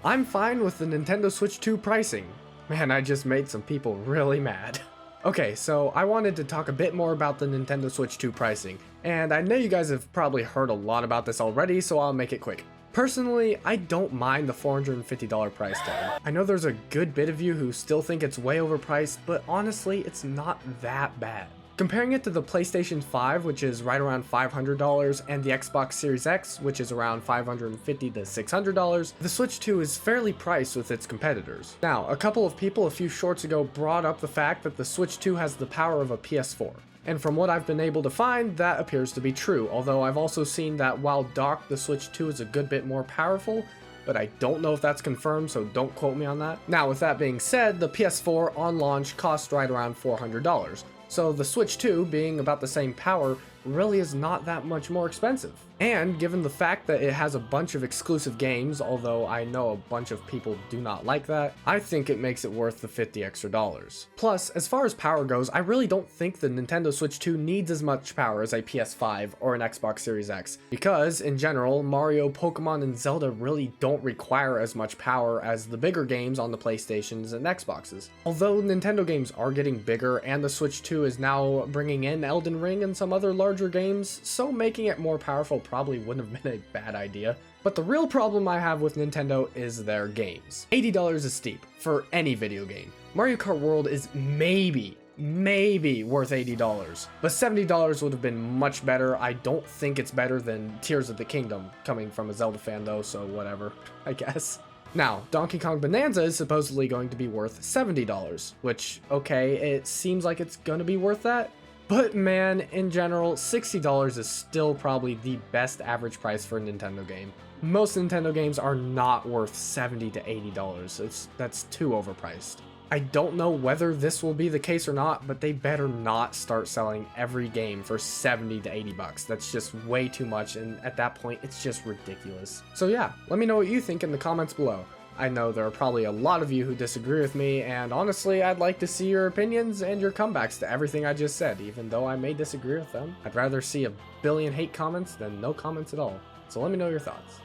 I'm fine with the Nintendo Switch 2 pricing. Man, I just made some people really mad. Okay, so I wanted to talk a bit more about the Nintendo Switch 2 pricing, and I know you guys have probably heard a lot about this already, so I'll make it quick. Personally, I don't mind the $450 price tag. I know there's a good bit of you who still think it's way overpriced, but honestly, it's not that bad. Comparing it to the PlayStation 5, which is right around $500, and the Xbox Series X, which is around $550 to $600, the Switch 2 is fairly priced with its competitors. Now, a couple of people a few shorts ago brought up the fact that the Switch 2 has the power of a PS4. And from what I've been able to find, that appears to be true, although I've also seen that while docked, the Switch 2 is a good bit more powerful, but I don't know if that's confirmed, so don't quote me on that. Now, with that being said, the PS4 on launch cost right around $400. So the Switch 2, being about the same power, really is not that much more expensive. And given the fact that it has a bunch of exclusive games, although I know a bunch of people do not like that, I think it makes it worth the $50 extra. Plus, as far as power goes, I really don't think the Nintendo Switch 2 needs as much power as a PS5 or an Xbox Series X, because in general, Mario, Pokemon, and Zelda really don't require as much power as the bigger games on the PlayStations and Xboxes. Although Nintendo games are getting bigger and the Switch 2 is now bringing in Elden Ring and some other larger games, so making it more powerful probably wouldn't have been a bad idea. But the real problem I have with Nintendo is their games. $80 is steep for any video game. Mario Kart World is maybe worth $80, but $70 would have been much better. I don't think it's better than Tears of the Kingdom, coming from a Zelda fan though, so whatever, I guess. Now, Donkey Kong Bonanza is supposedly going to be worth $70, which, okay, it seems like it's gonna be worth that. But man, in general, $60 is still probably the best average price for a Nintendo game. Most Nintendo games are not worth $70 to $80. That's too overpriced. I don't know whether this will be the case or not, but they better not start selling every game for 70 to 80 bucks. That's just way too much, and at that point, it's just ridiculous. So yeah, let me know what you think in the comments below. I know there are probably a lot of you who disagree with me, and honestly, I'd like to see your opinions and your comebacks to everything I just said, even though I may disagree with them. I'd rather see a billion hate comments than no comments at all. So let me know your thoughts.